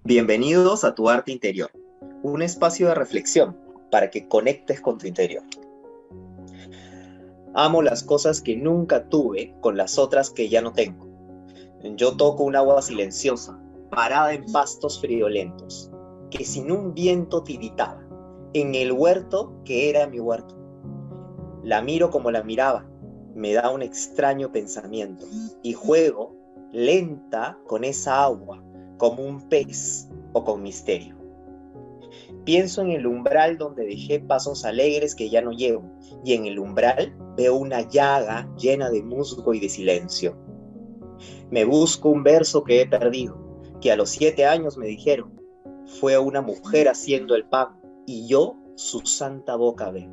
Bienvenidos a Tu Arte Interior, un espacio de reflexión para que conectes con tu interior. Amo las cosas que nunca tuve con las otras que ya no tengo. Yo toco un agua silenciosa, parada en pastos friolentos, que sin un viento tiritaba, en el huerto que era mi huerto. La miro como la miraba, me da un extraño pensamiento, y juego lenta con esa agua, como un pez o con misterio. Pienso en el umbral donde dejé pasos alegres que ya no llevo, y en el umbral veo una llaga llena de musgo y de silencio. Me busco un verso que he perdido, que a los 7 años me dijeron, fue una mujer haciendo el pan, y yo su santa boca veo.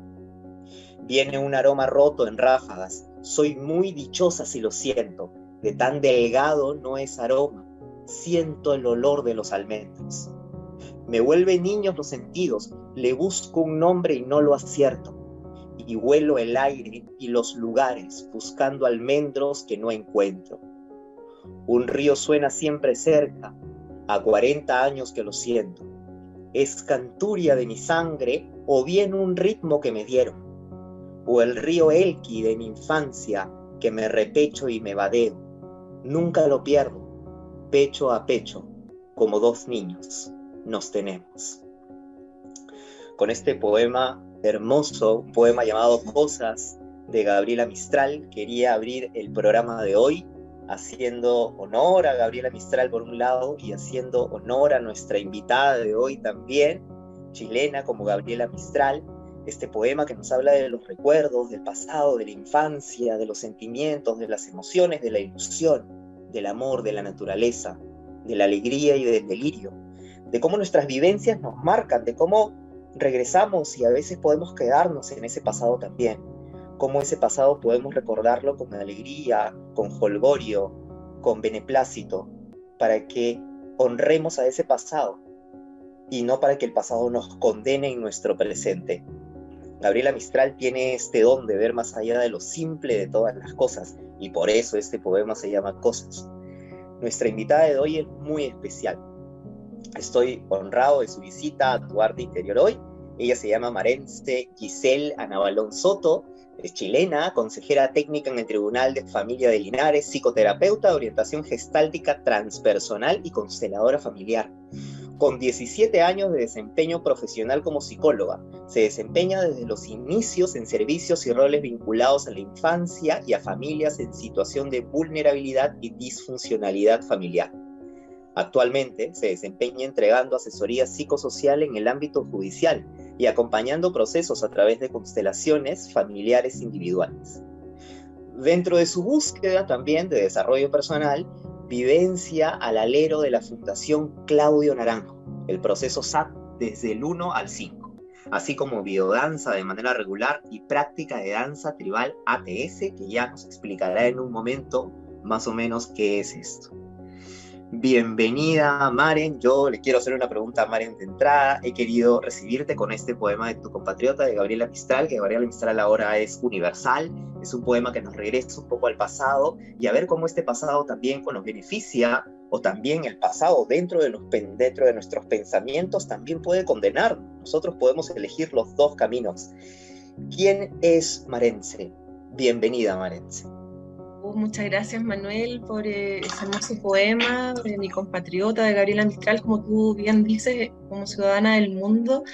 Viene un aroma roto en ráfagas, soy muy dichosa si lo siento, de tan delgado no es aroma, siento el olor de los almendros. Me vuelve niños los sentidos, le busco un nombre y no lo acierto, y huelo el aire y los lugares, buscando almendros que no encuentro. Un río suena siempre cerca, a 40 años que lo siento. Es canturia de mi sangre o bien un ritmo que me dieron, o el río Elqui de mi infancia que me repecho y me vadeo. Nunca lo pierdo, pecho a pecho, como dos niños nos tenemos. Con este poema hermoso, un poema llamado Cosas, de Gabriela Mistral, quería abrir el programa de hoy haciendo honor a Gabriela Mistral por un lado y haciendo honor a nuestra invitada de hoy también, chilena como Gabriela Mistral. Este poema que nos habla de los recuerdos, del pasado, de la infancia, de los sentimientos, de las emociones, de la ilusión, del amor, de la naturaleza, de la alegría y del delirio, de cómo nuestras vivencias nos marcan, de cómo regresamos y a veces podemos quedarnos en ese pasado también, cómo ese pasado podemos recordarlo con alegría, con jolgorio, con beneplácito, para que honremos a ese pasado y no para que el pasado nos condene en nuestro presente. Gabriela Mistral tiene este don de ver más allá de lo simple de todas las cosas, y por eso este poema se llama Cosas. Nuestra invitada de hoy es muy especial. Estoy honrado de su visita a Tu Arte Interior hoy. Ella se llama Marentze Giselle Anabalón Soto, es chilena, consejera técnica en el Tribunal de Familia de Linares, psicoterapeuta de orientación gestáltica transpersonal y consteladora familiar. Con 17 años de desempeño profesional como psicóloga, se desempeña desde los inicios en servicios y roles vinculados a la infancia y a familias en situación de vulnerabilidad y disfuncionalidad familiar. Actualmente se desempeña entregando asesoría psicosocial en el ámbito judicial y acompañando procesos a través de constelaciones familiares individuales. Dentro de su búsqueda también de desarrollo personal, vivencia al alero de la Fundación Claudio Naranjo, el proceso SAT desde el 1 al 5, así como biodanza de manera regular y práctica de danza tribal ATS, que ya nos explicará en un momento más o menos qué es esto. Bienvenida, Maren. Yo le quiero hacer una pregunta a Maren de entrada. He querido recibirte con este poema de tu compatriota, de Gabriela Mistral, que Gabriela Mistral ahora es universal. Es un poema que nos regresa un poco al pasado y a ver cómo este pasado también nos beneficia, o también el pasado dentro de nuestros pensamientos también puede condenarnos. Nosotros podemos elegir los dos caminos. ¿Quién es Marentze? Bienvenida, Marentze. Muchas gracias, Manuel, por ese hermoso poema de mi compatriota, de Gabriela Mistral, como tú bien dices, como ciudadana del mundo,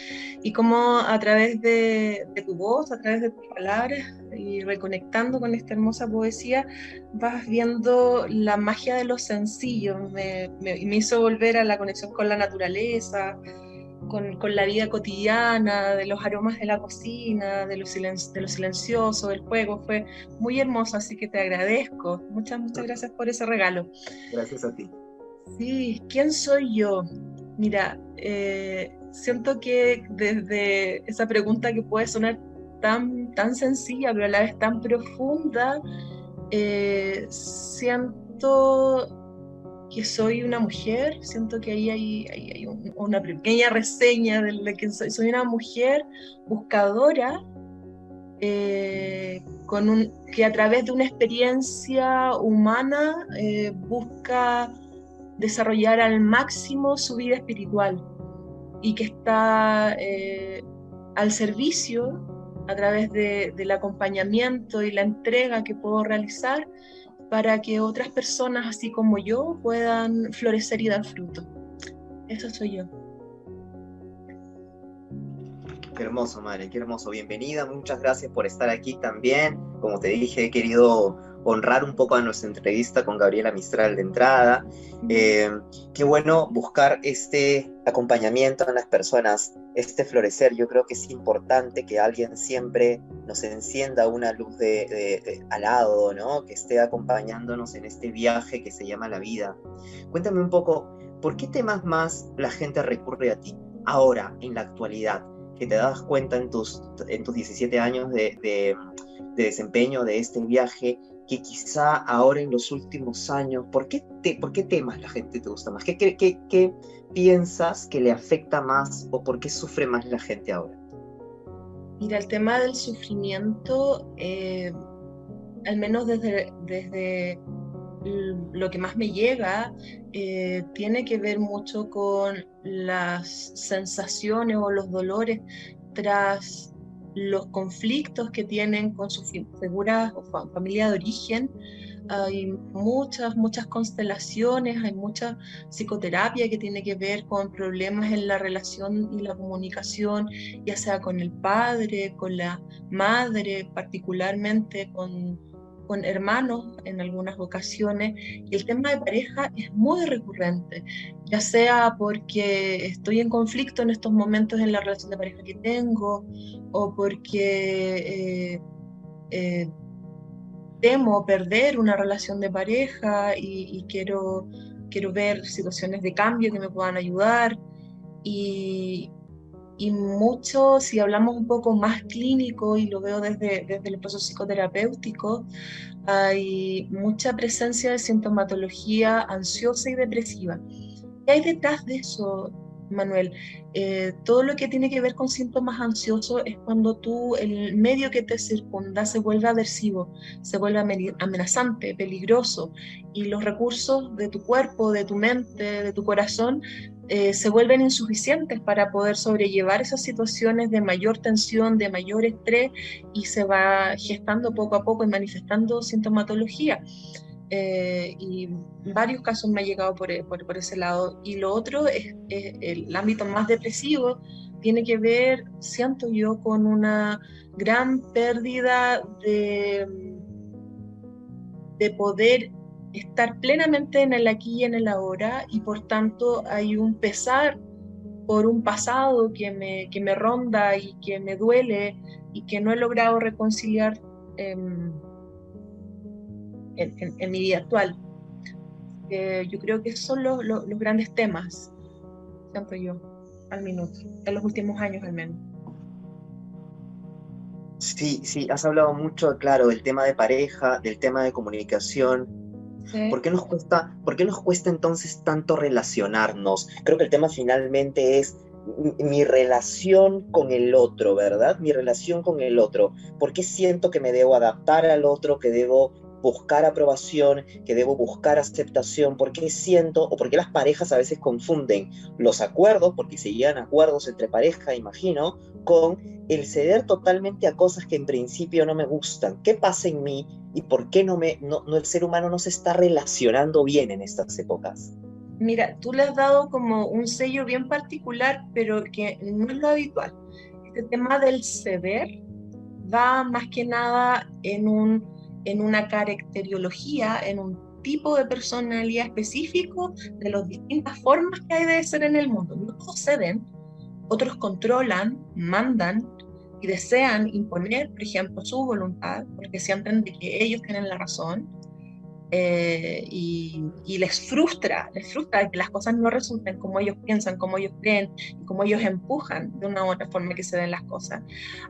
y cómo a través de tu voz, a través de tus palabras, y reconectando con esta hermosa poesía, vas viendo la magia de lo sencillo. Me hizo volver a la conexión con la naturaleza, con la vida cotidiana, de los aromas de la cocina, de lo silencioso, del juego. Fue muy hermoso, así que te agradezco. Muchas gracias por ese regalo. Gracias a ti. Sí, ¿quién soy yo? Mira, siento que desde esa pregunta que puede sonar tan sencilla, pero a la vez tan profunda, siento que soy una mujer, siento que ahí hay una pequeña reseña de lo que soy. Soy una mujer buscadora, que a través de una experiencia humana busca desarrollar al máximo su vida espiritual y que está al servicio a través del acompañamiento y la entrega que puedo realizar para que otras personas, así como yo, puedan florecer y dar fruto. Eso soy yo. Qué hermoso, madre, qué hermoso. Bienvenida, muchas gracias por estar aquí también. Como te dije, he querido honrar un poco a nuestra entrevista con Gabriela Mistral de entrada. Qué bueno buscar este acompañamiento en las personas, este florecer. Yo creo que es importante que alguien siempre nos encienda una luz al lado, ¿no? Que esté acompañándonos en este viaje que se llama la vida. Cuéntame un poco, ¿por qué temas más la gente recurre a ti ahora, en la actualidad? Que te das cuenta en tus 17 años de desempeño de este viaje, que quizá ahora en los últimos años, ¿por qué temas la gente te gusta más? ¿Qué piensas que le afecta más o por qué sufre más la gente ahora? Mira, el tema del sufrimiento, al menos desde lo que más me llega, tiene que ver mucho con las sensaciones o los dolores tras los conflictos que tienen con sus figuras o familia de origen. Hay muchas constelaciones, hay mucha psicoterapia que tiene que ver con problemas en la relación y la comunicación, ya sea con el padre, con la madre, particularmente con hermanos en algunas ocasiones, y el tema de pareja es muy recurrente, ya sea porque estoy en conflicto en estos momentos en la relación de pareja que tengo, o porque temo perder una relación de pareja y quiero ver situaciones de cambio que me puedan ayudar, y mucho, si hablamos un poco más clínico y lo veo desde el proceso psicoterapéutico, hay mucha presencia de sintomatología ansiosa y depresiva. ¿Qué hay detrás de eso, Manuel? Todo lo que tiene que ver con síntomas ansiosos es cuando el medio que te circunda se vuelve aversivo, se vuelve amenazante, peligroso, y los recursos de tu cuerpo, de tu mente, de tu corazón, se vuelven insuficientes para poder sobrellevar esas situaciones de mayor tensión, de mayor estrés, y se va gestando poco a poco y manifestando sintomatología. Y varios casos me ha llegado por ese lado. Y lo otro es el ámbito más depresivo, tiene que ver, siento yo, con una gran pérdida de poder estar plenamente en el aquí y en el ahora, y por tanto hay un pesar por un pasado que me ronda y que me duele y que no he logrado reconciliar en mi vida actual. Yo creo que esos son los grandes temas, siento yo, al minuto, en los últimos años al menos. Sí, has hablado mucho, claro, del tema de pareja, del tema de comunicación. ¿Sí? ¿Por qué nos cuesta entonces tanto relacionarnos? Creo que el tema finalmente es mi relación con el otro, ¿verdad? Mi relación con el otro. ¿Por qué siento que me debo adaptar al otro, que debo buscar aprobación, que debo buscar aceptación? ¿Por qué siento, o por qué las parejas a veces confunden los acuerdos, porque se llegan a acuerdos entre pareja, imagino, con el ceder totalmente a cosas que en principio no me gustan? ¿Qué pasa en mí y por qué el ser humano no se está relacionando bien en estas épocas? Mira, tú le has dado como un sello bien particular, pero que no es lo habitual. Este tema del ceder va más que nada en una caracteriología, en un tipo de personalidad específico de las distintas formas que hay de ser en el mundo. No todos ceden, otros controlan, mandan y desean imponer, por ejemplo, su voluntad, porque sienten de que ellos tienen la razón, y les frustra que las cosas no resulten como ellos piensan, como ellos creen y como ellos empujan de una u otra forma que se den las cosas.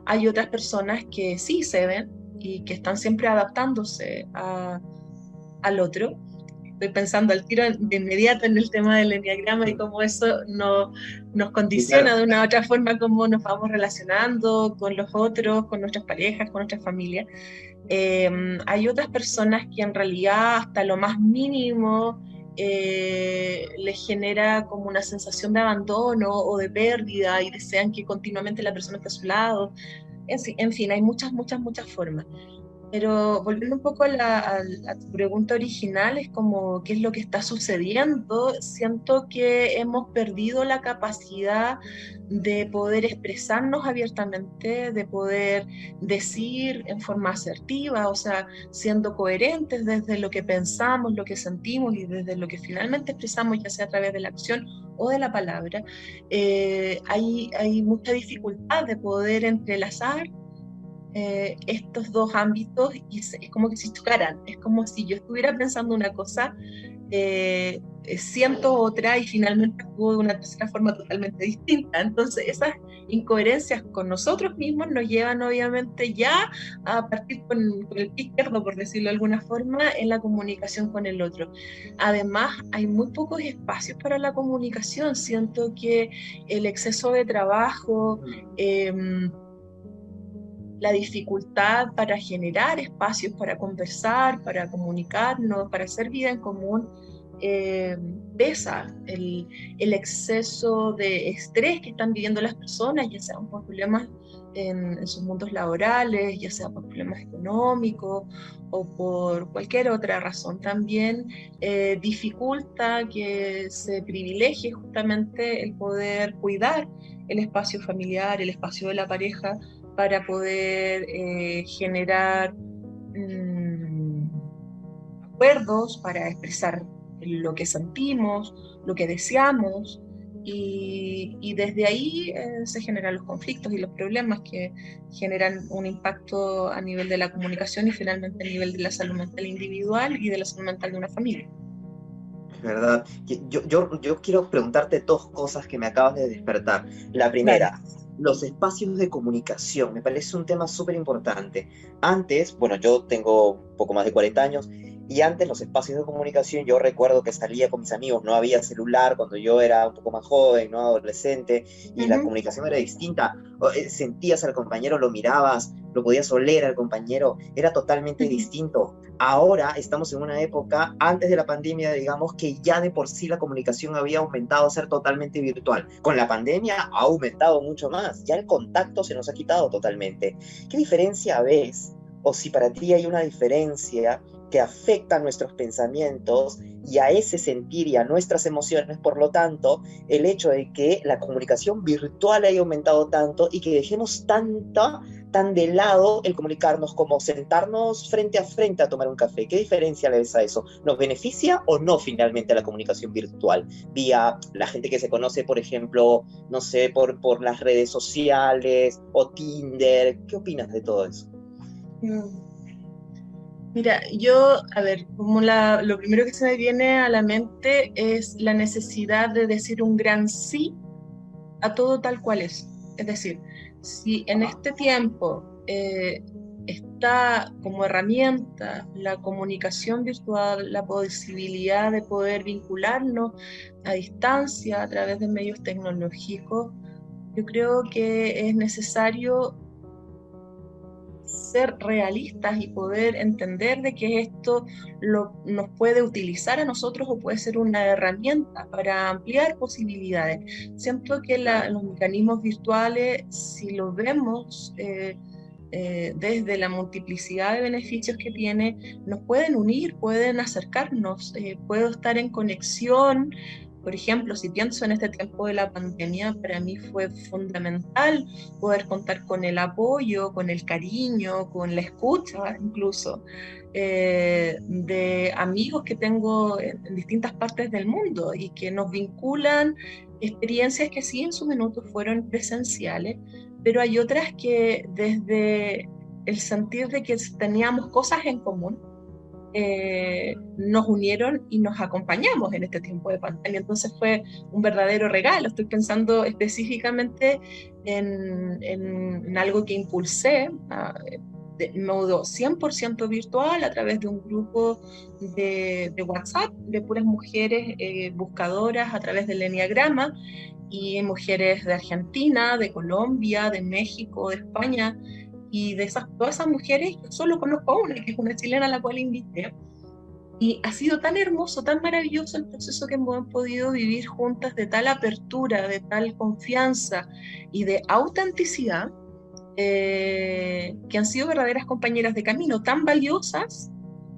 Hay otras personas que sí ceden y que están siempre adaptándose al otro. Estoy pensando al tiro de inmediato en el tema del enneagrama y cómo eso nos Sí, condiciona claro. de una u otra forma, cómo nos vamos relacionando con los otros, con nuestras parejas, con nuestras familias. Hay otras personas que en realidad hasta lo más mínimo les genera como una sensación de abandono o de pérdida y desean que continuamente la persona esté a su lado. En fin, hay muchas, muchas, muchas formas. Pero volviendo un poco a tu pregunta original, es como qué es lo que está sucediendo. Siento que hemos perdido la capacidad de poder expresarnos abiertamente, de poder decir en forma asertiva, o sea, siendo coherentes desde lo que pensamos, lo que sentimos y desde lo que finalmente expresamos, ya sea a través de la acción o de la palabra. Hay mucha dificultad de poder entrelazar estos dos ámbitos y es como que si chocaran, es como si yo estuviera pensando una cosa, siento otra y finalmente actúo de una tercera forma totalmente distinta. Entonces esas incoherencias con nosotros mismos nos llevan obviamente ya a partir con el pie izquierdo, por decirlo de alguna forma, en la comunicación con el otro. Además, hay muy pocos espacios para la comunicación. Siento que el exceso de trabajo, la dificultad para generar espacios para conversar, para comunicarnos, para hacer vida en común, pesa el exceso de estrés que están viviendo las personas, ya sean por problemas en sus mundos laborales, ya sea por problemas económicos o por cualquier otra razón. También dificulta que se privilegie justamente el poder cuidar el espacio familiar, el espacio de la pareja, para poder generar acuerdos, para expresar lo que sentimos, lo que deseamos, y desde ahí se generan los conflictos y los problemas que generan un impacto a nivel de la comunicación y finalmente a nivel de la salud mental individual y de la salud mental de una familia. ¿Verdad? Yo quiero preguntarte dos cosas que me acabas de despertar. La Claro. primera, los espacios de comunicación. Me parece un tema súper importante. Antes, bueno, yo tengo un poco más de 40 años, y antes los espacios de comunicación, yo recuerdo que salía con mis amigos, no había celular cuando yo era un poco más joven, no adolescente, y la Ujú. comunicación era distinta. Sentías al compañero, lo mirabas, lo podías oler al compañero, era totalmente Ujú. distinto. Ahora estamos en una época, antes de la pandemia, digamos, que ya de por sí la comunicación había aumentado a ser totalmente virtual. Con la pandemia ha aumentado mucho más, ya el contacto se nos ha quitado totalmente. ¿Qué diferencia ves? O si para ti hay una diferencia que afecta a nuestros pensamientos y a ese sentir y a nuestras emociones, por lo tanto, el hecho de que la comunicación virtual haya aumentado tanto y que dejemos tan de lado el comunicarnos como sentarnos frente a frente a tomar un café. ¿Qué diferencia le ves a eso? ¿Nos beneficia o no finalmente la comunicación virtual? Vía la gente que se conoce, por ejemplo, no sé, por las redes sociales o Tinder. ¿Qué opinas de todo eso? Mira, yo, a ver, como lo primero que se me viene a la mente es la necesidad de decir un gran sí a todo tal cual es. Es decir, si en Ajá. este tiempo está como herramienta la comunicación virtual, la posibilidad de poder vincularnos a distancia a través de medios tecnológicos, yo creo que es necesario ser realistas y poder entender de que esto nos puede utilizar a nosotros o puede ser una herramienta para ampliar posibilidades. Siento que Claro. los mecanismos virtuales, si los vemos desde la multiplicidad de beneficios que tiene, nos pueden unir, pueden acercarnos, puedo estar en conexión. Por ejemplo, si pienso en este tiempo de la pandemia, para mí fue fundamental poder contar con el apoyo, con el cariño, con la escucha incluso, de amigos que tengo en distintas partes del mundo y que nos vinculan experiencias que sí en su minuto fueron presenciales, pero hay otras que desde el sentir de que teníamos cosas en común, nos unieron y nos acompañamos en este tiempo de pandemia. Entonces fue un verdadero regalo. Estoy pensando específicamente en algo que impulsé de modo 100% virtual a través de un grupo de WhatsApp de puras mujeres buscadoras a través del Enneagrama y mujeres de Argentina, de Colombia, de México, de España, y de todas esas mujeres yo solo conozco a una, que es una chilena a la cual invité, Y ha sido tan hermoso, tan maravilloso el proceso que hemos podido vivir juntas, de tal apertura, de tal confianza y de autenticidad, que han sido verdaderas compañeras de camino, tan valiosas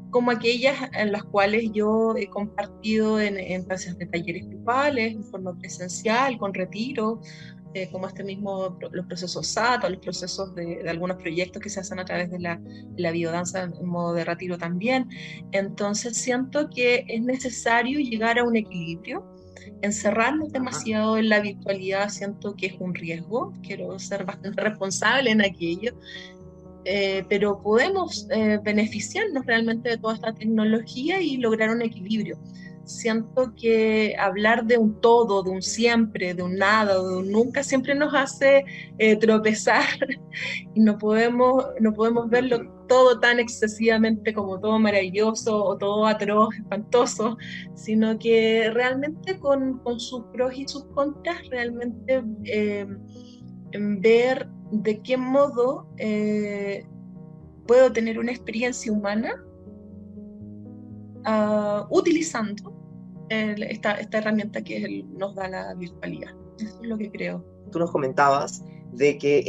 como aquellas en las cuales yo he compartido en instancias de talleres grupales, en forma presencial, con retiro, como este mismo, los procesos SATA, los procesos de algunos proyectos que se hacen a través de la biodanza en modo de retiro también. Entonces siento que es necesario llegar a un equilibrio. Encerrarnos demasiado en la virtualidad siento que es un riesgo, quiero ser bastante responsable en aquello, pero podemos beneficiarnos realmente de toda esta tecnología y lograr un equilibrio. Siento que hablar de un todo, de un siempre, de un nada, de un nunca, siempre nos hace tropezar y no podemos verlo todo tan excesivamente como todo maravilloso o todo atroz, espantoso, sino que realmente con sus pros y sus contras, realmente ver de qué modo puedo tener una experiencia humana utilizando esta herramienta que nos da la virtualidad. Eso es lo que creo. Tú nos comentabas de que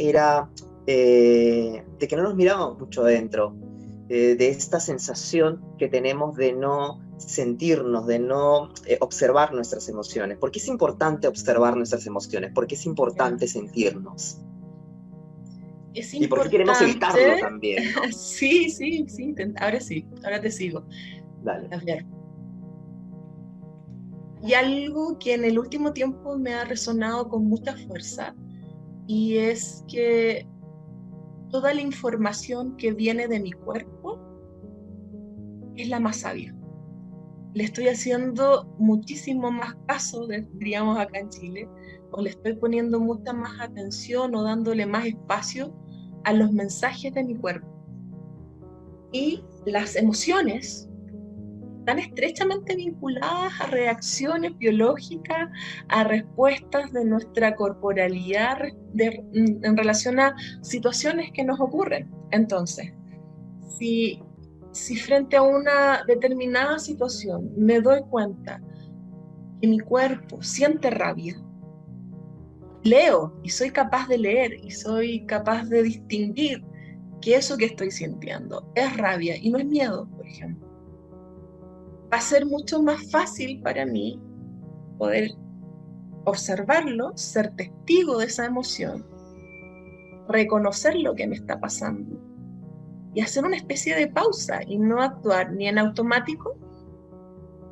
de que no nos mirábamos mucho adentro, de esta sensación que tenemos de no sentirnos, de no observar nuestras emociones. ¿Por qué es importante observar nuestras emociones? ¿Por qué es importante sentirnos? Es ¿Y por qué queremos evitarlo también, ¿no? Sí, ahora te sigo. Dale. A ver. Y algo que en el último tiempo me ha resonado con mucha fuerza, y es que toda la información que viene de mi cuerpo es la más sabia. Le estoy haciendo muchísimo más caso, diríamos acá en Chile, o le estoy poniendo mucha más atención o dándole más espacio a los mensajes de mi cuerpo. Y las emociones están estrechamente vinculadas a reacciones biológicas, a respuestas de nuestra corporalidad en relación a situaciones que nos ocurren. Entonces, si frente a una determinada situación me doy cuenta que mi cuerpo siente rabia, leo y soy capaz de leer y soy capaz de distinguir que eso que estoy sintiendo es rabia y no es miedo, por ejemplo. Va a ser mucho más fácil para mí poder observarlo, ser testigo de esa emoción, reconocer lo que me está pasando y hacer una especie de pausa y no actuar ni en automático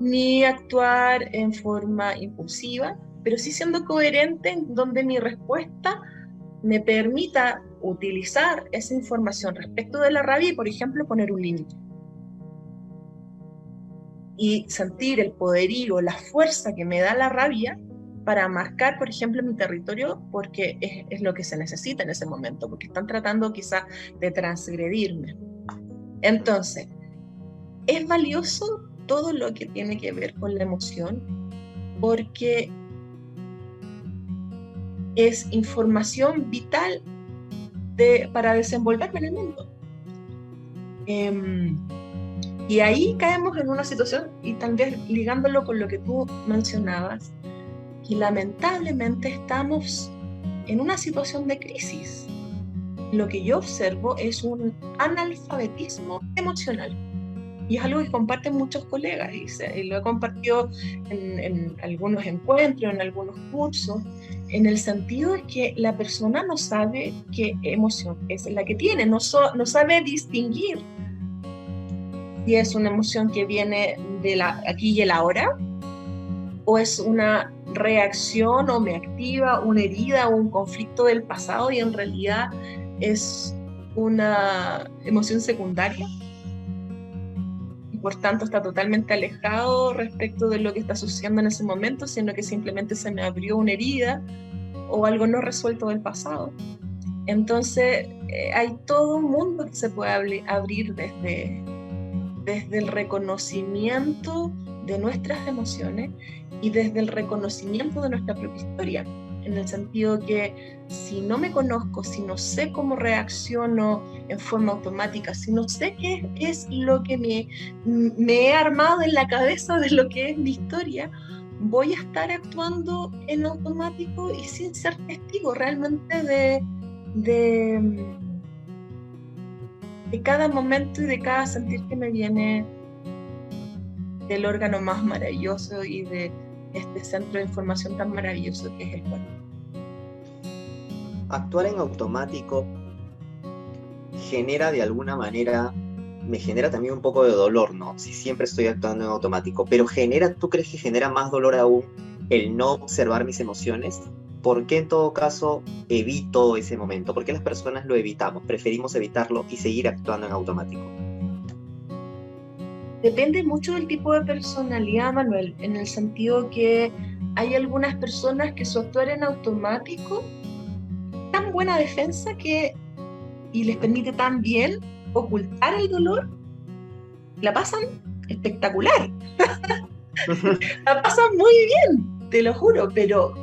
ni actuar en forma impulsiva, pero sí siendo coherente en donde mi respuesta me permita utilizar esa información respecto de la rabia y, por ejemplo, poner un límite. Y sentir el poderío, la fuerza que me da la rabia para marcar, por ejemplo, mi territorio, porque es lo que se necesita en ese momento, porque están tratando quizás de transgredirme. Entonces, es valioso todo lo que tiene que ver con la emoción, porque es información vital para desenvolverme en el mundo. Y ahí caemos en una situación, y tal vez ligándolo con lo que tú mencionabas, que lamentablemente estamos en una situación de crisis. Lo que yo observo es un analfabetismo emocional. Y es algo que comparten muchos colegas, y lo he compartido en algunos encuentros, en algunos cursos, en el sentido de que la persona no sabe qué emoción es la que tiene, no sabe distinguir si es una emoción que viene de aquí y el ahora, o es una reacción o me activa una herida o un conflicto del pasado y en realidad es una emoción secundaria. Por tanto, está totalmente alejado respecto de lo que está sucediendo en ese momento, sino que simplemente se me abrió una herida o algo no resuelto del pasado. Entonces, hay todo un mundo que se puede abrir desde el reconocimiento de nuestras emociones y desde el reconocimiento de nuestra propia historia. en el sentido que si no me conozco, si no sé cómo reacciono en forma automática, si no sé qué es lo que me he armado en la cabeza de lo que es mi historia, voy a estar actuando en automático y sin ser testigo realmente de cada momento y de cada sentir que me viene del órgano más maravilloso y de este centro de información tan maravilloso que es el cuerpo. Actuar en automático genera de alguna manera, me genera también un poco de dolor, ¿no? Si siempre estoy actuando en automático, pero ¿tú crees que genera más dolor aún el no observar mis emociones? ¿Por qué en todo caso evito ese momento? ¿Por qué las personas lo evitamos? Preferimos evitarlo y seguir actuando en automático. Depende mucho del tipo de personalidad, Manuel, en el sentido que hay algunas personas que su actuar en automático es tan buena defensa y les permite tan bien ocultar el dolor, la pasan espectacular. La pasan muy bien, te lo juro, pero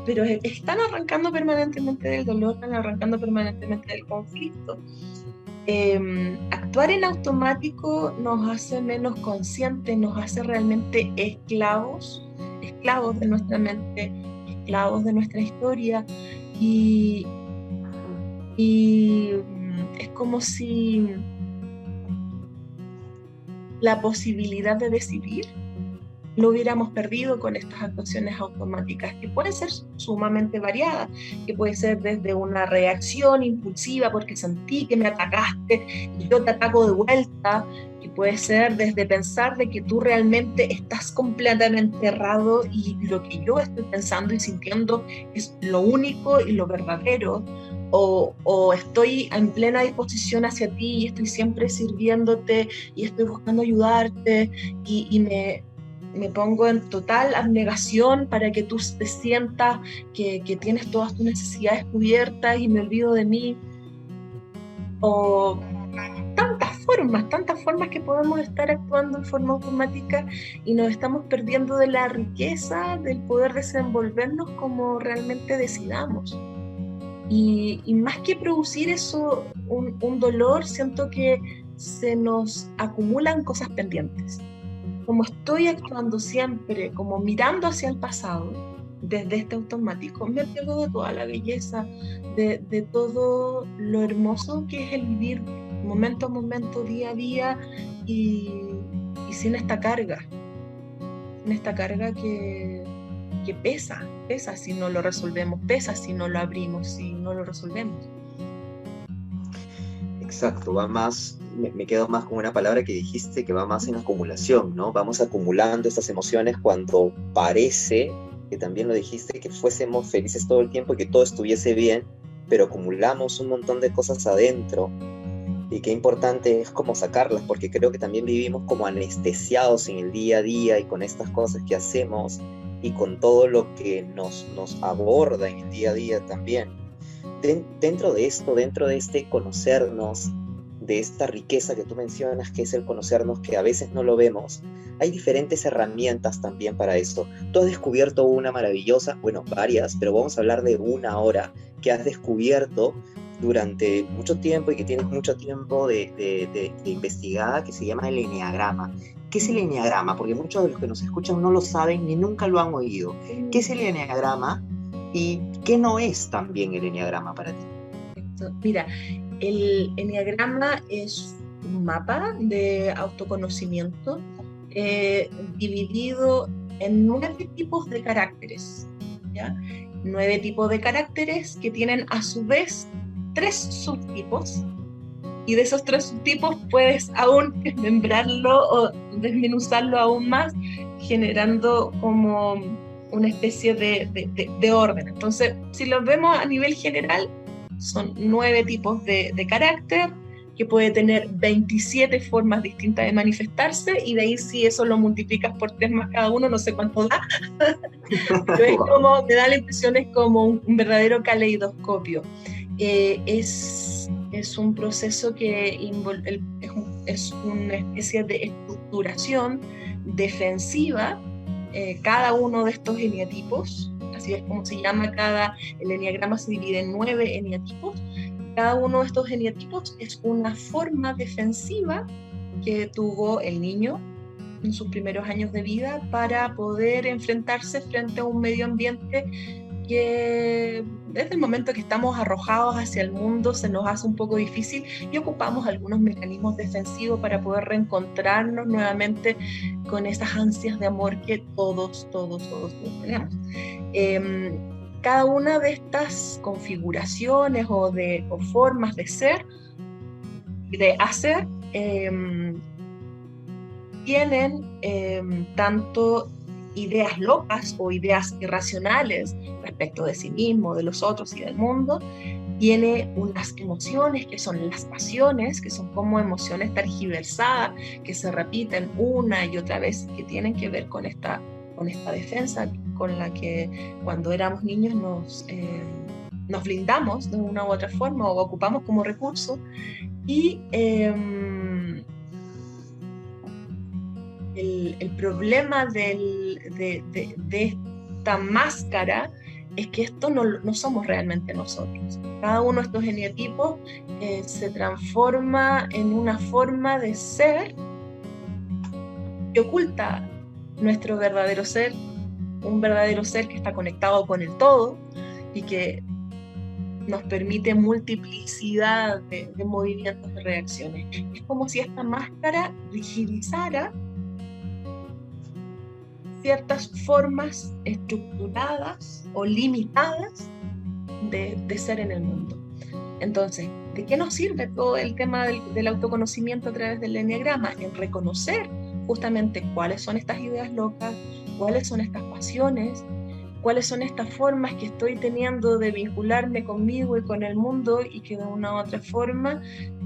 están arrancando permanentemente del dolor, están arrancando permanentemente del conflicto. Actuar en automático nos hace menos conscientes, nos hace realmente esclavos de nuestra mente, esclavos de nuestra historia, y es como si la posibilidad de decidir lo hubiéramos perdido con estas actuaciones automáticas, que pueden ser sumamente variadas, que puede ser desde una reacción impulsiva porque sentí que me atacaste y yo te ataco de vuelta, que puede ser desde pensar de que tú realmente estás completamente errado y lo que yo estoy pensando y sintiendo es lo único y lo verdadero, o estoy en plena disposición hacia ti y estoy siempre sirviéndote y estoy buscando ayudarte y me pongo en total abnegación para que tú te sientas que tienes todas tus necesidades cubiertas y me olvido de mí. O tantas formas que podemos estar actuando en forma automática y nos estamos perdiendo de la riqueza del poder desenvolvernos como realmente decidamos. Y más que producir eso, un dolor, siento que se nos acumulan cosas pendientes. Como estoy actuando siempre, como mirando hacia el pasado, desde este automático, me pierdo de toda la belleza, de todo lo hermoso que es el vivir momento a momento, día a día, y sin esta carga que pesa si no lo resolvemos, pesa si no lo abrimos, si no lo resolvemos. Exacto, va más, me quedo más con una palabra que dijiste que va más en acumulación, ¿no? Vamos acumulando estas emociones cuando parece, que también lo dijiste, que fuésemos felices todo el tiempo y que todo estuviese bien, pero acumulamos un montón de cosas adentro y qué importante es como sacarlas, porque creo que también vivimos como anestesiados en el día a día y con estas cosas que hacemos y con todo lo que nos aborda en el día a día también. Dentro de esto, dentro de este conocernos, de esta riqueza que tú mencionas, que es el conocernos, que a veces no lo vemos, hay diferentes herramientas también para esto. Tú has descubierto una maravillosa, bueno, varias, pero vamos a hablar de una ahora que has descubierto durante mucho tiempo y que tienes mucho tiempo de investigada, que se llama el eneagrama. ¿Qué es el eneagrama? Porque muchos de los que nos escuchan no lo saben ni nunca lo han oído. ¿Qué es el eneagrama? ¿Y qué no es también el eneagrama para ti? Mira, el eneagrama es un mapa de autoconocimiento dividido en 9 tipos de caracteres, ¿ya? 9 tipos de caracteres que tienen a su vez 3 subtipos, y de esos 3 subtipos puedes aún desmembrarlo o desmenuzarlo aún más, generando como una especie de orden. Entonces, si los vemos a nivel general, son 9 tipos de carácter, que puede tener 27 formas distintas de manifestarse, y de ahí si eso lo multiplicas por 3 más cada uno, no sé cuánto da, pero es como, me da la impresión, es como un verdadero caleidoscopio. Es un proceso que es una especie de estructuración defensiva, cada uno de estos eneatipos, así es como se llama el eneagrama se divide en 9 eneatipos. Cada uno de estos eneatipos es una forma defensiva que tuvo el niño en sus primeros años de vida para poder enfrentarse frente a un medio ambiente que desde el momento que estamos arrojados hacia el mundo se nos hace un poco difícil y ocupamos algunos mecanismos defensivos para poder reencontrarnos nuevamente con esas ansias de amor que todos tenemos. Cada una de estas configuraciones o formas de ser, de hacer, tienen tanto ideas locas o ideas irracionales respecto de sí mismo, de los otros y del mundo. Tiene unas emociones que son las pasiones, que son como emociones tergiversadas, que se repiten una y otra vez, que tienen que ver con esta defensa con la que cuando éramos niños nos blindamos de una u otra forma o ocupamos como recurso. Y el problema de esta máscara es que esto no somos realmente nosotros. Cada uno de estos eneatipos se transforma en una forma de ser que oculta nuestro verdadero ser, un verdadero ser que está conectado con el todo y que nos permite multiplicidad de movimientos, de reacciones. Es como si esta máscara rigidizara ciertas formas estructuradas o limitadas de ser en el mundo. Entonces, ¿de qué nos sirve todo el tema del autoconocimiento a través del eneagrama? En reconocer justamente cuáles son estas ideas locas, cuáles son estas pasiones, cuáles son estas formas que estoy teniendo de vincularme conmigo y con el mundo y que de una u otra forma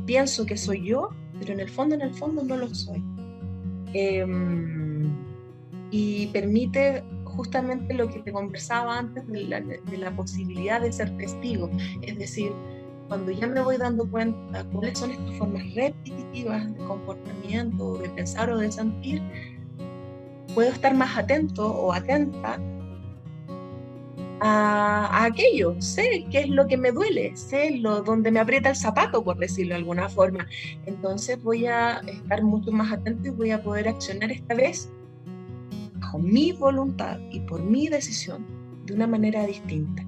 pienso que soy yo, pero en el fondo no lo soy. Y permite justamente lo que te conversaba antes de la posibilidad de ser testigo, es decir, cuando ya me voy dando cuenta cuáles son estas formas repetitivas de comportamiento, de pensar o de sentir, puedo estar más atento o atenta a aquello, sé qué es lo que me duele, sé donde me aprieta el zapato, por decirlo de alguna forma, entonces voy a estar mucho más atento y voy a poder accionar esta vez bajo mi voluntad y por mi decisión de una manera distinta.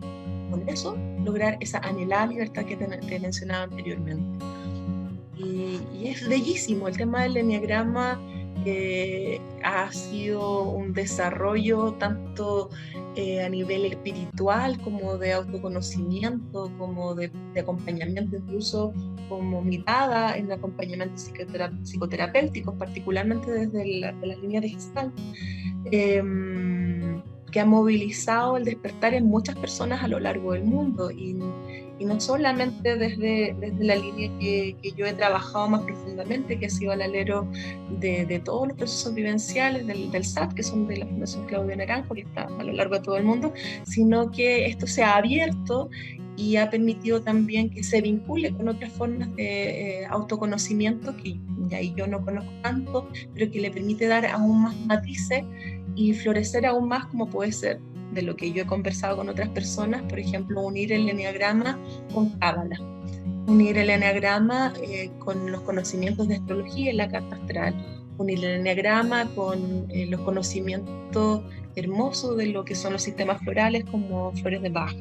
Con eso lograr esa anhelada libertad que te mencionaba anteriormente. Y es bellísimo, el tema del eneagrama ha sido un desarrollo tanto a nivel espiritual como de autoconocimiento, como de acompañamiento, incluso como mirada en acompañamientos psicoterapéuticos, particularmente desde las líneas de Gestalt, que ha movilizado el despertar en muchas personas a lo largo del mundo y no solamente desde la línea que yo he trabajado más profundamente, que ha sido al alero de todos los procesos vivenciales del SAT, que son de la Fundación Claudio Naranjo, que está a lo largo de todo el mundo, sino que esto se ha abierto y ha permitido también que se vincule con otras formas de autoconocimiento que ahí yo no conozco tanto, pero que le permite dar aún más matices y florecer aún más, como puede ser de lo que yo he conversado con otras personas, por ejemplo, unir el eneagrama con cábala, unir el eneagrama con los conocimientos de astrología en la carta astral, unir el eneagrama con los conocimientos hermosos de lo que son los sistemas florales como flores de Bach.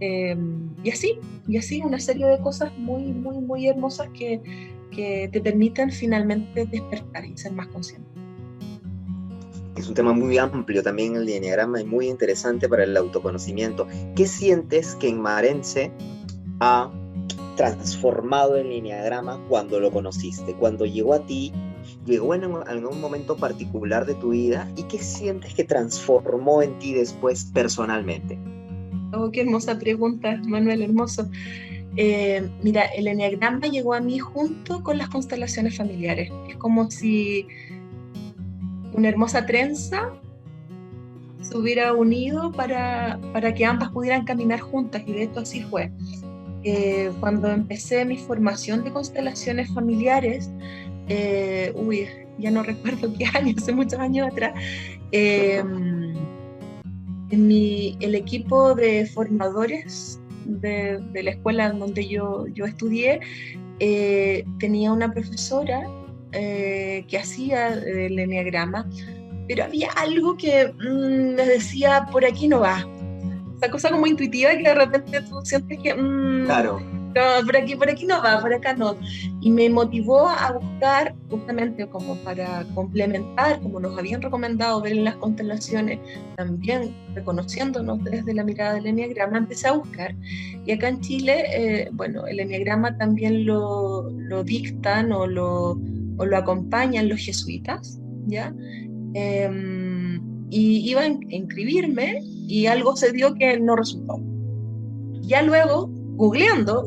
Y así una serie de cosas muy hermosas que te permiten finalmente despertar y ser más consciente. Es un tema muy amplio también el eneagrama y muy interesante para el autoconocimiento. ¿Qué sientes que en Marense ha transformado el eneagrama cuando lo conociste? Cuando llegó a ti, llegó en algún momento particular de tu vida, ¿y qué sientes que transformó en ti después personalmente? Oh, qué hermosa pregunta, Manuel, hermoso. Mira, el eneagrama llegó a mí junto con las constelaciones familiares. Es como si una hermosa trenza se hubiera unido para que ambas pudieran caminar juntas, y de hecho así fue. Cuando empecé mi formación de constelaciones familiares, ya no recuerdo qué año, hace muchos años atrás, el equipo de formadores de la escuela en donde yo estudié, tenía una profesora que hacía el eneagrama, pero había algo que me decía, por aquí no va. Esa cosa como intuitiva que de repente tú sientes que Claro. no, por aquí no va, por acá no. Y me motivó a buscar, justamente como para complementar, como nos habían recomendado ver en las constelaciones, también reconociéndonos desde la mirada del eneagrama, empecé a buscar. Y acá en Chile, bueno, el eneagrama también lo dictan o lo acompañan los jesuitas, ¿ya? Y iba a inscribirme y algo se dio que no resultó. Ya luego, googleando,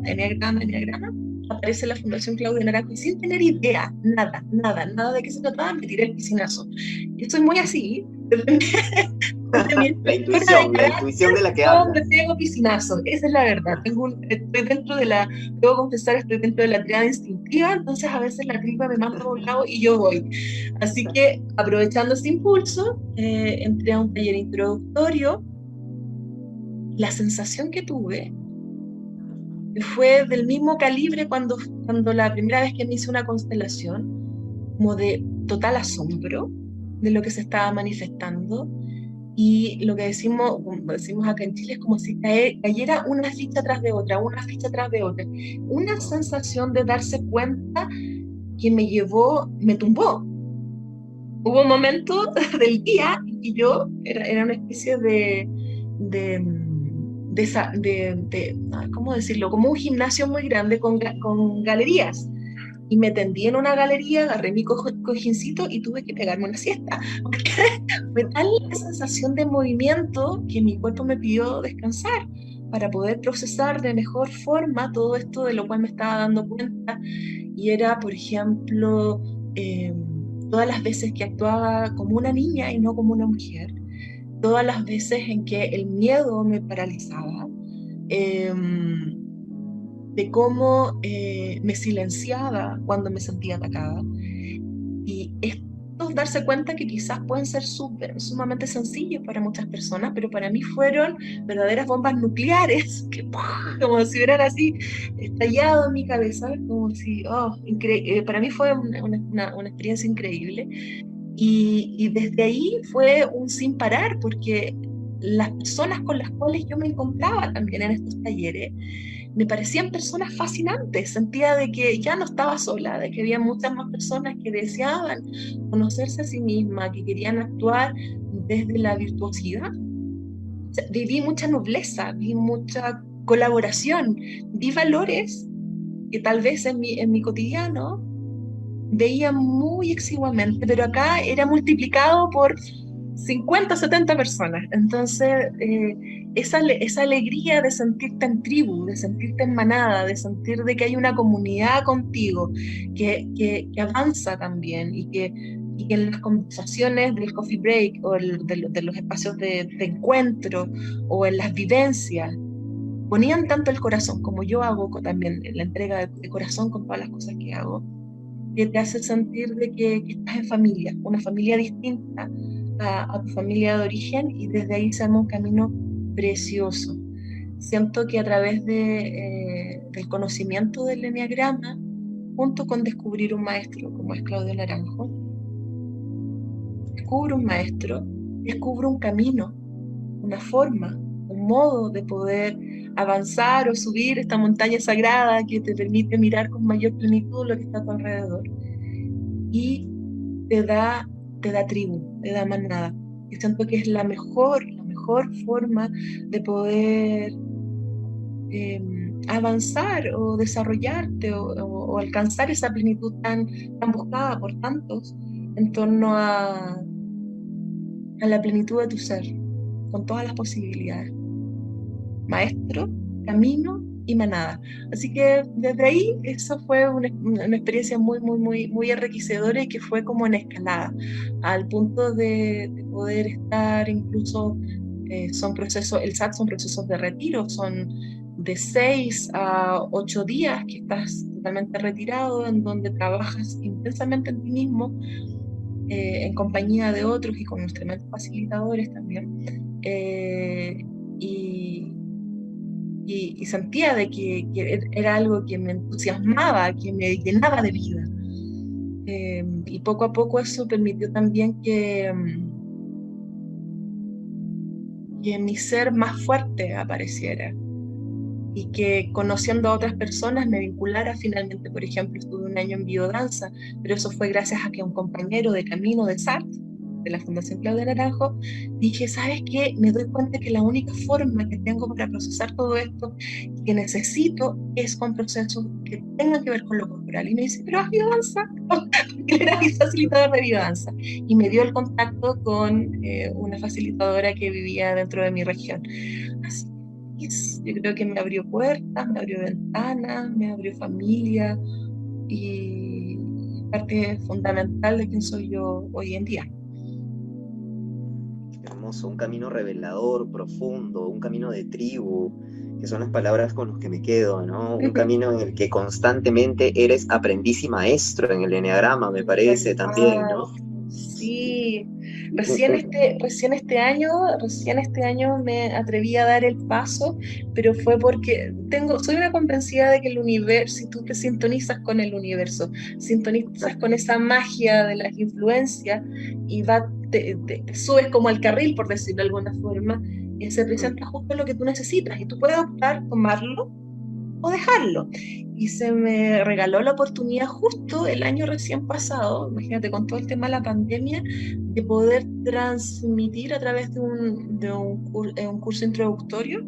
enneagrama, aparece la Fundación Claudio Naranjo y sin tener idea, nada de qué se trataba, me tiré el piscinazo. Yo soy muy así, desde mi La estructura de intuición de carácter, la que yo me hablas. pego piscinazo, esa es la verdad. Estoy dentro de debo confesar, estoy dentro de la triada instintiva, entonces a veces la tripa me manda por un lado y yo voy. Así que, aprovechando ese impulso, entré a un taller introductorio. La sensación que tuve fue del mismo calibre cuando la primera vez que me hice una constelación, como de total asombro de lo que se estaba manifestando. Y lo que decimos acá en Chile es como si cayera una ficha tras de otra, una ficha tras de otra. Una sensación de darse cuenta que me tumbó. Hubo un momento del día en que yo era una especie de, ¿cómo decirlo? Como un gimnasio muy grande con galerías. Y me tendí en una galería, agarré mi cojincito y tuve que pegarme una siesta. Porque fue tal la sensación de movimiento que mi cuerpo me pidió descansar para poder procesar de mejor forma todo esto de lo cual me estaba dando cuenta. Y era, por ejemplo, todas las veces que actuaba como una niña y no como una mujer, todas las veces en que el miedo me paralizaba, eh, de cómo me silenciaba cuando me sentía atacada. Y esto darse cuenta que quizás pueden ser sumamente sencillos para muchas personas, pero para mí fueron verdaderas bombas nucleares, que ¡pum!, como si hubieran así estallado en mi cabeza, como si, para mí fue una experiencia increíble. Y desde ahí fue un sin parar, porque las personas con las cuales yo me encontraba también en estos talleres me parecían personas fascinantes. Sentía de que ya no estaba sola, de que había muchas más personas que deseaban conocerse a sí mismas, que querían actuar desde la virtuosidad. O sea, viví mucha nobleza, vi mucha colaboración, vi valores que tal vez en mi cotidiano veía muy exiguamente, pero acá era multiplicado por 50 o 70 personas. Entonces, esa alegría de sentirte en tribu, de sentirte en manada, de sentir de que hay una comunidad contigo, que avanza también y que en las conversaciones del coffee break o de los espacios de encuentro o en las vivencias, ponían tanto el corazón como yo hago también en la entrega de corazón con todas las cosas que hago, que te hace sentir de que estás en familia, una familia distinta a tu familia de origen, y desde ahí se arma un camino precioso. Siento que a través del conocimiento del eneagrama, junto con descubrir un maestro como es Claudio Naranjo, descubro un maestro, descubro un camino, una forma, un modo de poder avanzar o subir esta montaña sagrada que te permite mirar con mayor plenitud lo que está a tu alrededor. Y te da, te da tribu, te da manada. Yo siento que es la mejor forma de poder avanzar o desarrollarte o alcanzar esa plenitud tan buscada por tantos en torno a la plenitud de tu ser, con todas las posibilidades. Maestro, camino y manada. Así que desde ahí eso fue una experiencia muy enriquecedora, y que fue como en escalada, al punto de poder estar incluso, son procesos, el SAT son procesos de retiro, son de 6 a 8 días que estás totalmente retirado, en donde trabajas intensamente en ti mismo, en compañía de otros y con instrumentos facilitadores también, eh, y, y sentía de que era algo que me entusiasmaba, que me llenaba de vida. Y poco a poco eso permitió también que mi ser más fuerte apareciera y que conociendo a otras personas me vinculara finalmente. Por ejemplo, estuve un año en biodanza, pero eso fue gracias a que un compañero de camino de SART, de la Fundación Claudia Naranjo, dije, ¿sabes qué? Me doy cuenta que la única forma que tengo para procesar todo esto que necesito es con procesos que tengan que ver con lo corporal. Y me dice, pero haz biodanza. Él era mi facilitador de biodanza. Y me dio el contacto con una facilitadora que vivía dentro de mi región. Así es, yo creo que me abrió puertas, me abrió ventanas, me abrió familia y parte fundamental de quién soy yo hoy en día. Hermoso, un camino revelador, profundo, un camino de tribu, que son las palabras con las que me quedo, ¿no? Un camino en el que constantemente eres aprendiz y maestro en el eneagrama, me parece también, ¿no? Sí, recién este año me atreví a dar el paso, pero fue porque soy una convencida de que el universo, si tú te sintonizas con el universo, sintonizas con esa magia de las influencias y te subes como al carril, por decirlo de alguna forma, y se presenta justo lo que tú necesitas y tú puedes optar, tomarlo o dejarlo. Y se me regaló la oportunidad justo el año recién pasado, imagínate, con todo el tema de la pandemia, de poder transmitir a través de un curso introductorio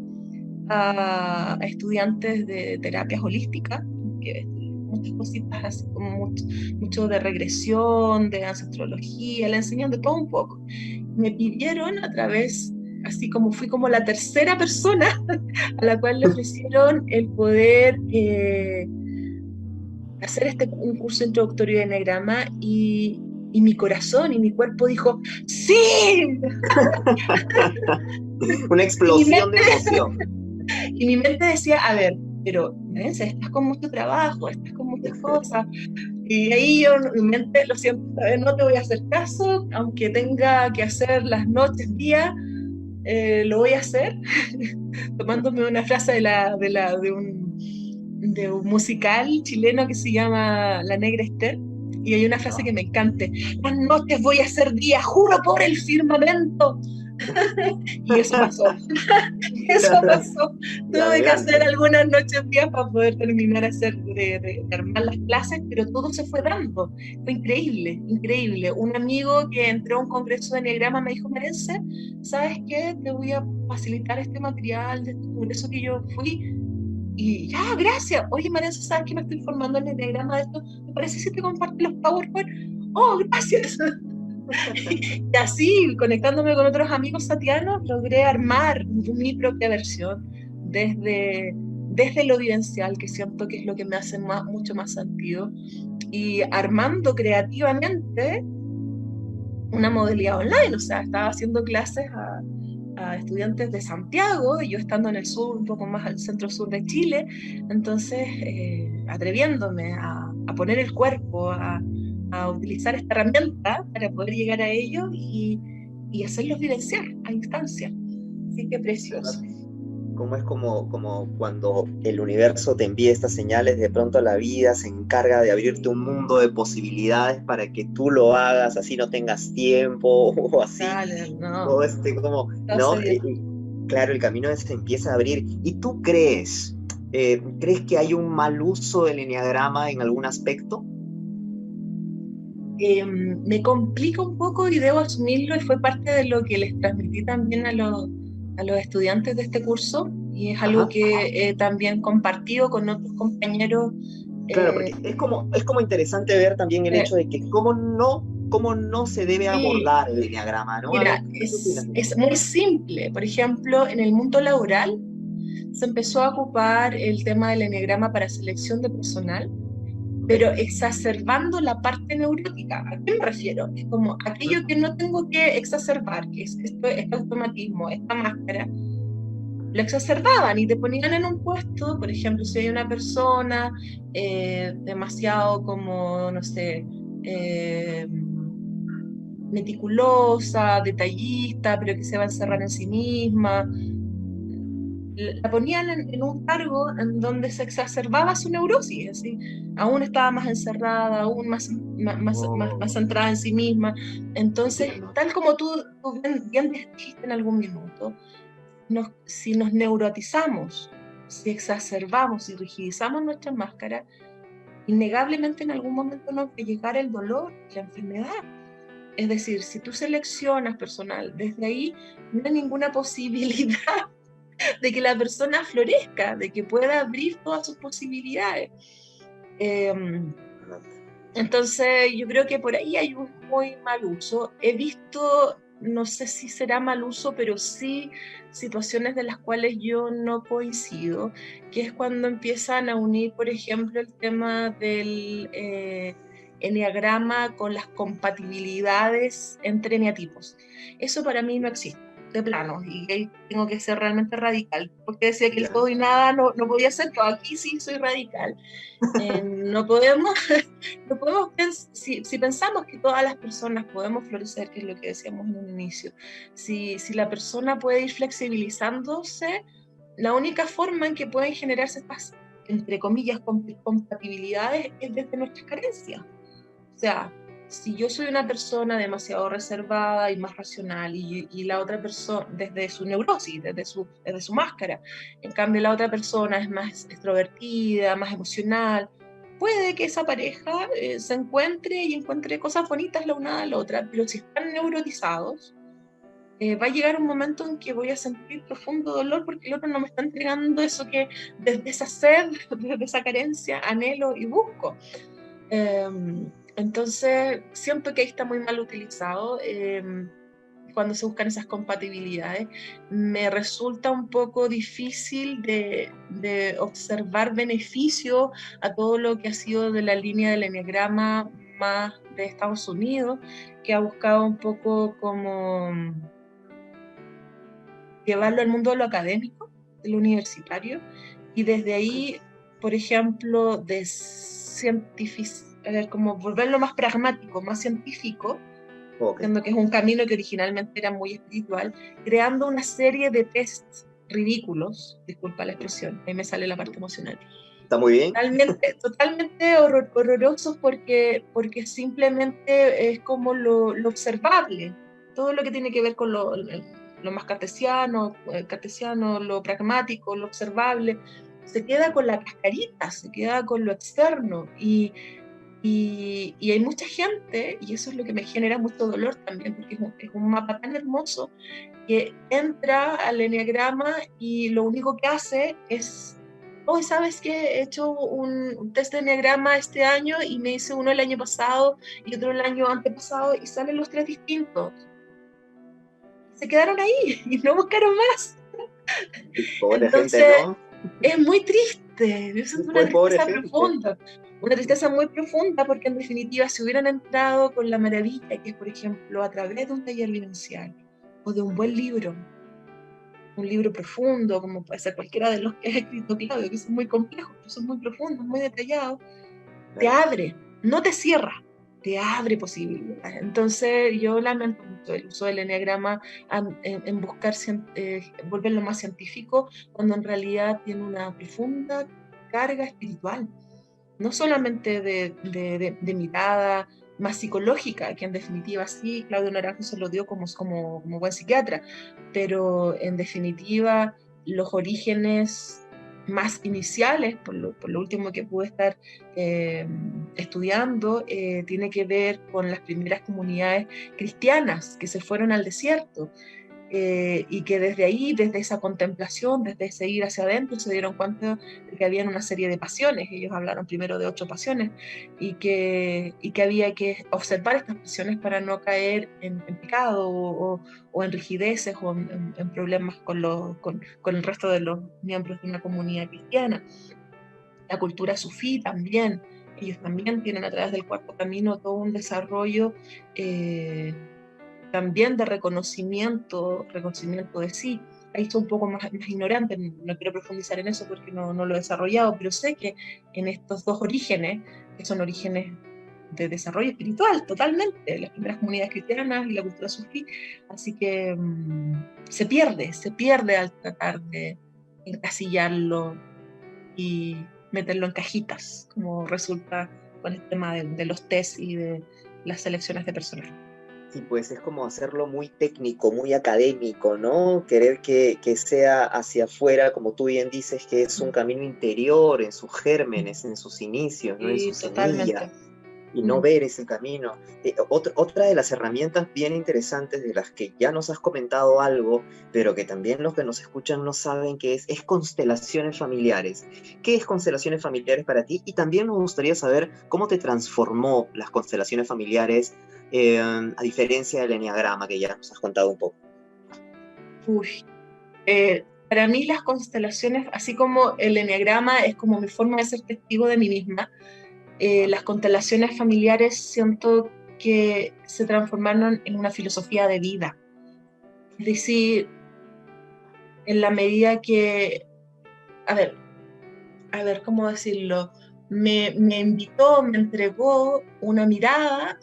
a estudiantes de terapias holísticas, que muchas cositas así como mucho de regresión, de ancestrología, le enseñan de todo un poco. Me pidieron a través, así como fui como la tercera persona a la cual le ofrecieron el poder hacer un curso introductorio de eneagrama y mi corazón y mi cuerpo dijo, ¡sí! Una explosión de emoción. Y mi mente decía, a ver, pero Merencia, estás con mucho trabajo, estás con muchas cosas. Y ahí yo, mi mente, lo siento, no te voy a hacer caso, aunque tenga que hacer las noches, días, lo voy a hacer, tomándome una frase de un musical chileno que se llama La Negra Esther, y hay una frase que me encanta, las noches voy a hacer día, juro por el firmamento. Y eso pasó. Eso pasó. Tuve que hacer algunas noches días para poder terminar de armar las clases, pero todo se fue dando. Fue increíble, increíble. Un amigo que entró a un congreso de Enneagrama me dijo, Merence, ¿sabes qué? Te voy a facilitar este material de este congreso que yo fui. Y ya, gracias. Oye, Merence, ¿sabes que me estoy formando en el Enneagrama de esto? ¿Te parece si te comparto los PowerPoint? Oh, gracias. Y así, conectándome con otros amigos satianos, logré armar mi propia versión desde lo vivencial, que siento que es lo que me hace mucho más sentido, y armando creativamente una modalidad online. O sea, estaba haciendo clases a estudiantes de Santiago, y yo estando en el sur, un poco más al centro sur de Chile, entonces atreviéndome a poner el cuerpo, a utilizar esta herramienta para poder llegar a ellos y hacerlos vivenciar a distancia. Así que precioso. Como es como cuando el universo te envía estas señales, de pronto la vida se encarga de abrirte un mundo de posibilidades para que tú lo hagas, así no tengas tiempo o así. Dale, no. Todo como, ¿no? Claro, el camino se empieza a abrir. ¿Y tú crees que hay un mal uso del eneagrama en algún aspecto? Me complica un poco y debo asumirlo, y fue parte de lo que les transmití también a los estudiantes de este curso, y es algo que también compartido con otros compañeros. Claro, porque es como interesante ver también el hecho de que cómo no se debe abordar el eneagrama, ¿no? Mira, es muy simple. Por ejemplo, en el mundo laboral se empezó a ocupar el tema del eneagrama para selección de personal, pero exacerbando la parte neurótica. ¿A qué me refiero? Es como aquello que no tengo que exacerbar, que es este automatismo, esta máscara, lo exacerbaban y te ponían en un puesto. Por ejemplo, si hay una persona demasiado como, no sé, meticulosa, detallista, pero que se va a encerrar en sí misma. La ponían en un cargo en donde se exacerbaba su neurosis, así, aún estaba más encerrada, aún más Oh, centrada en sí misma. Entonces, entiendo. tal como tú bien dijiste en algún minuto, si nos neurotizamos, si exacerbamos, si rigidizamos nuestra máscara, innegablemente en algún momento nos va a llegar el dolor, la enfermedad. Es decir, si tú seleccionas personal, desde ahí no hay ninguna posibilidad de que la persona florezca, de que pueda abrir todas sus posibilidades. Eh, entonces, yo creo que por ahí hay un muy mal uso. He visto, no sé si será mal uso, pero sí situaciones de las cuales yo no coincido, que es cuando empiezan a unir, por ejemplo, el tema del eneagrama con las compatibilidades entre eneatipos. Eso para mí no existe, de plano, y ahí tengo que ser realmente radical, porque decía que el Ya. todo y nada no podía ser, pero aquí sí soy radical. No podemos no podemos si pensamos que todas las personas podemos florecer, que es lo que decíamos en un inicio, si la persona puede ir flexibilizándose, la única forma en que pueden generarse estas, entre comillas, compatibilidades es desde nuestras carencias. O sea, si yo soy una persona demasiado reservada y más racional y la otra persona desde su neurosis, desde su máscara, en cambio la otra persona es más extrovertida, más emocional, puede que esa pareja se encuentre y encuentre cosas bonitas la una a la otra, pero si están neurotizados, va a llegar un momento en que voy a sentir profundo dolor porque el otro no me está entregando eso que desde esa sed, desde esa carencia, anhelo y busco. Entonces, siento que ahí está muy mal utilizado cuando se buscan esas compatibilidades. Me resulta un poco difícil de observar beneficio a todo lo que ha sido de la línea del enneagrama más de Estados Unidos, que ha buscado un poco como llevarlo al mundo de lo académico, de lo universitario, y desde ahí, por ejemplo, como volverlo más pragmático, más científico, Ok. siendo que es un camino que originalmente era muy espiritual, creando una serie de tests ridículos, disculpa la expresión, ahí me sale la parte emocional, Está muy bien. totalmente horrorosos porque simplemente es como lo observable, todo lo que tiene que ver con lo más cartesiano, lo pragmático, lo observable, se queda con la cascarita, se queda con lo externo y hay mucha gente, y eso es lo que me genera mucho dolor también, porque es un mapa tan hermoso que entra al enneagrama y lo único que hace es, hoy sabes que he hecho un test de enneagrama este año y me hice uno el año pasado y otro el año antepasado y salen los tres distintos. Se quedaron ahí y no buscaron más. Pobre gente, Entonces, ¿no? es muy triste, yo siento una Muy pobre tristeza gente. profunda, una tristeza muy profunda porque en definitiva si hubieran entrado con la maravilla que es, por ejemplo, a través de un taller vivencial o de un libro profundo, como puede ser cualquiera de los que ha escrito Claudio, que son muy complejos, pero son muy profundos, muy detallados, te Claro. abre, no te cierra, te abre posibilidades. Entonces yo lamento mucho el uso del enneagrama en buscar volverlo más científico, cuando en realidad tiene una profunda carga espiritual, no solamente de mirada más psicológica, que en definitiva sí, Claudio Naranjo se lo dio como buen psiquiatra, pero en definitiva los orígenes más iniciales, por lo último que pude estar estudiando, tiene que ver con las primeras comunidades cristianas que se fueron al desierto y que desde ahí, desde esa contemplación, desde ese ir hacia adentro, se dieron cuenta de que había una serie de pasiones. Ellos hablaron primero de 8 pasiones y que había que observar estas pasiones para no caer en pecado o en rigideces o en problemas con el resto de los miembros de una comunidad cristiana. La cultura sufí también. Ellos también tienen a través del cuarto camino todo un desarrollo eh, también de reconocimiento de sí. Ahí estoy un poco más ignorante, no quiero profundizar en eso porque no lo he desarrollado, pero sé que en estos dos orígenes, que son orígenes de desarrollo espiritual, totalmente, las primeras comunidades cristianas y la cultura sufí, así que se pierde al tratar de encasillarlo y meterlo en cajitas, como resulta con el tema de los test y de las selecciones de personal. Sí, pues es como hacerlo muy técnico, muy académico, ¿no? Querer que sea hacia afuera, como tú bien dices, que es un camino interior, en sus gérmenes, en sus inicios, ¿no? En Sí, su semilla, totalmente. y no Mm. ver ese camino. Otra de las herramientas bien interesantes de las que ya nos has comentado algo, pero que también los que nos escuchan no saben qué es constelaciones familiares. ¿Qué es constelaciones familiares para ti? Y también nos gustaría saber cómo te transformó las constelaciones familiares, a diferencia del eneagrama que ya nos has contado un poco. Uy. Para mí las constelaciones, así como el eneagrama es como mi forma de ser testigo de mí misma, las constelaciones familiares siento que se transformaron en una filosofía de vida. Es decir, en la medida que, a ver, ¿cómo decirlo? Me invitó, me entregó una mirada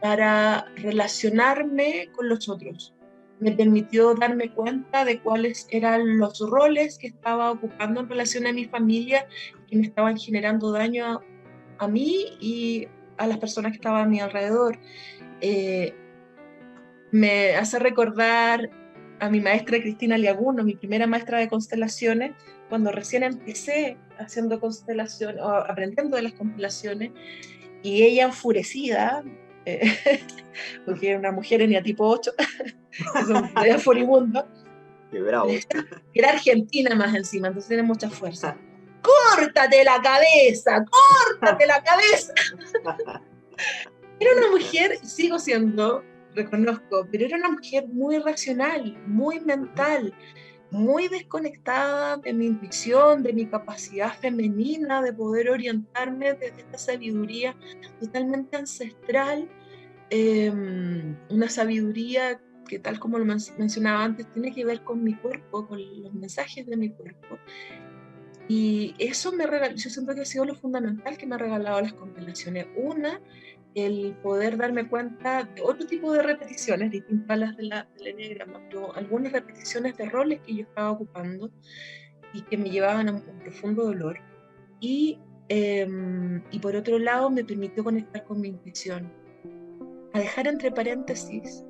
para relacionarme con los otros. Me permitió darme cuenta de cuáles eran los roles que estaba ocupando en relación a mi familia y que me estaban generando daño a mí y a las personas que estaban a mi alrededor. Eh, Me hace recordar a mi maestra Cristina Liaguno, mi primera maestra de constelaciones, cuando recién empecé haciendo constelaciones, o aprendiendo de las constelaciones, y ella enfurecida, eh, porque era una mujer eneatipo 8, que son de furibundos, ¡Qué bravo! era argentina más encima, entonces tiene mucha fuerza. ¡Córtate la cabeza! ¡Córtate la cabeza! Era una mujer, sigo siendo, reconozco, pero era una mujer muy racional, muy mental, muy desconectada de mi intuición, de mi capacidad femenina de poder orientarme desde esta sabiduría totalmente ancestral, una sabiduría que, tal como lo mencionaba antes, tiene que ver con mi cuerpo, con los mensajes de mi cuerpo. Y eso yo siento que ha sido lo fundamental que me ha regalado las constelaciones. Una, el poder darme cuenta de otro tipo de repeticiones, distintas a las del eneagrama, pero algunas repeticiones de roles que yo estaba ocupando y que me llevaban a un profundo dolor. Y por otro lado, me permitió conectar con mi intuición, a dejar entre paréntesis,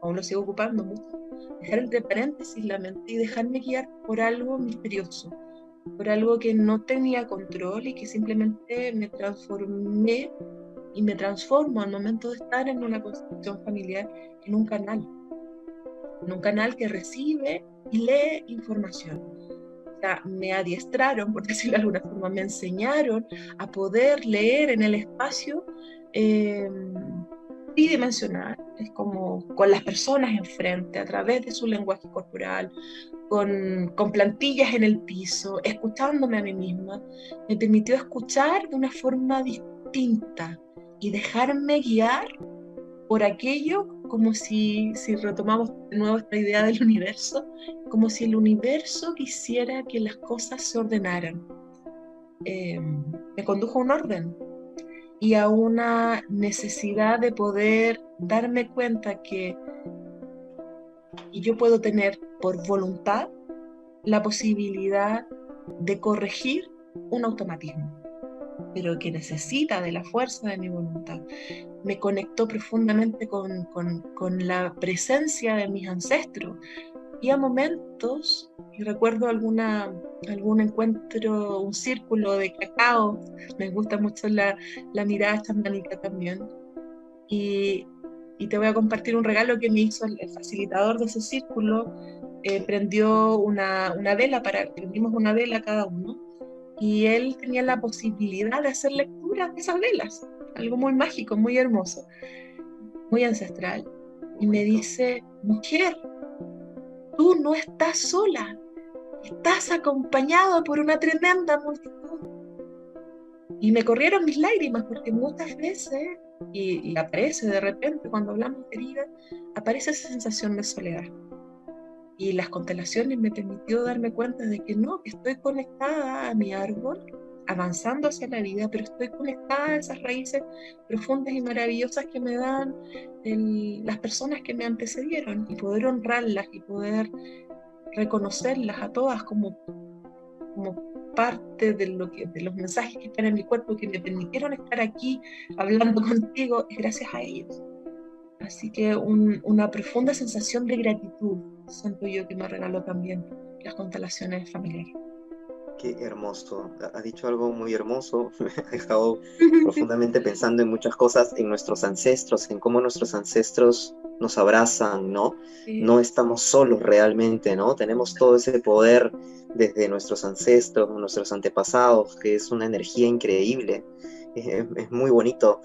aún lo sigo ocupando mucho, dejar entre paréntesis la mente y dejarme guiar por algo misterioso, por algo que no tenía control y que simplemente me transformé y me transformo al momento de estar en una constitución familiar en un canal que recibe y lee información. O sea, me adiestraron, por decirlo de alguna forma, me enseñaron a poder leer en el espacio eh, tridimensional, es como con las personas enfrente, a través de su lenguaje corporal, con plantillas en el piso, escuchándome a mí misma, me permitió escuchar de una forma distinta y dejarme guiar por aquello como si retomamos de nuevo esta idea del universo, como si el universo quisiera que las cosas se ordenaran. Me condujo a un orden y a una necesidad de poder darme cuenta que yo puedo tener por voluntad la posibilidad de corregir un automatismo, pero que necesita de la fuerza de mi voluntad. Me conectó profundamente con la presencia de mis ancestros. Y a momentos, y recuerdo algún encuentro, un círculo de cacao, me gusta mucho la mirada chamánica también, y, y te voy a compartir un regalo que me hizo el facilitador de ese círculo. Prendió una vela, prendimos una vela cada uno, y él tenía la posibilidad de hacer lecturas de esas velas, algo muy mágico, muy hermoso, muy ancestral. Qué Y me bonito. dice: mujer, tú no estás sola, estás acompañado por una tremenda multitud. Y me corrieron mis lágrimas porque muchas veces, y aparece de repente cuando hablamos de herida, aparece esa sensación de soledad. Y las constelaciones me permitió darme cuenta de que no, que estoy conectada a mi árbol, avanzando hacia la vida, pero estoy conectada a esas raíces profundas y maravillosas que me dan las personas que me antecedieron, y poder honrarlas y poder reconocerlas a todas como parte de los mensajes que están en mi cuerpo, que me permitieron estar aquí hablando contigo, es gracias a ellos. Así que una profunda sensación de gratitud siento yo que me regaló también las constelaciones familiares. Qué hermoso, has dicho algo muy hermoso, me ha dejado profundamente pensando en muchas cosas, en nuestros ancestros, en cómo nuestros ancestros nos abrazan, ¿no? Sí. No estamos solos realmente, ¿no? Tenemos todo ese poder desde nuestros ancestros, nuestros antepasados, que es una energía increíble. Es muy bonito,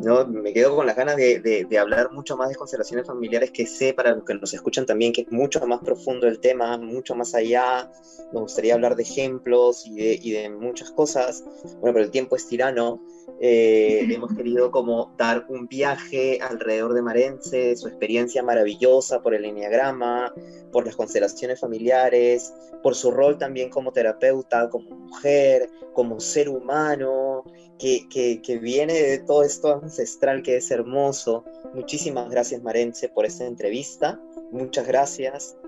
¿no? Me quedo con las ganas de hablar mucho más de constelaciones familiares, que sé, para los que nos escuchan también, que es mucho más profundo el tema, mucho más allá. Nos gustaría hablar de ejemplos y de muchas cosas. Bueno, pero el tiempo es tirano. Hemos querido como dar un viaje alrededor de Marense, su experiencia maravillosa por el eneagrama, por las constelaciones familiares, por su rol también como terapeuta, como mujer, como ser humano, que viene de todo esto ancestral que es hermoso. Muchísimas gracias, Marense, por esta entrevista. Muchas gracias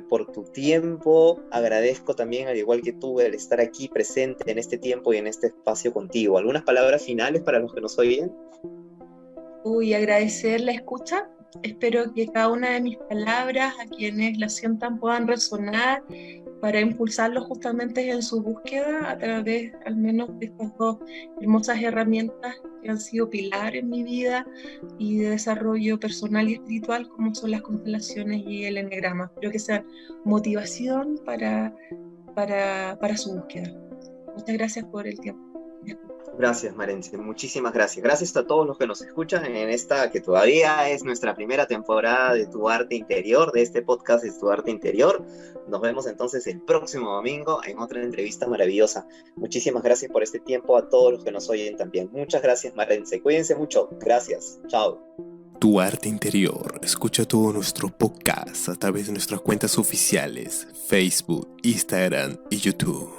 por tu tiempo. Agradezco también, al igual que tú, el estar aquí presente en este tiempo y en este espacio contigo. ¿Algunas palabras finales para los que nos oyen? Agradecer la escucha. Espero que cada una de mis palabras, a quienes la sientan, puedan resonar para impulsarlos justamente en su búsqueda a través al menos de estas dos hermosas herramientas que han sido pilar en mi vida y de desarrollo personal y espiritual, como son las constelaciones y el eneagrama. Espero que sean motivación para su búsqueda. Muchas gracias por el tiempo. Gracias, Marense, muchísimas gracias. Gracias a todos los que nos escuchan en esta que todavía es nuestra primera temporada de Tu Arte Interior, de este podcast de Tu Arte Interior. Nos vemos entonces el próximo domingo en otra entrevista maravillosa. Muchísimas gracias por este tiempo a todos los que nos oyen también. Muchas gracias, Marense. Cuídense mucho. Gracias. Chao. Tu Arte Interior. Escucha todo nuestro podcast a través de nuestras cuentas oficiales, Facebook, Instagram y YouTube.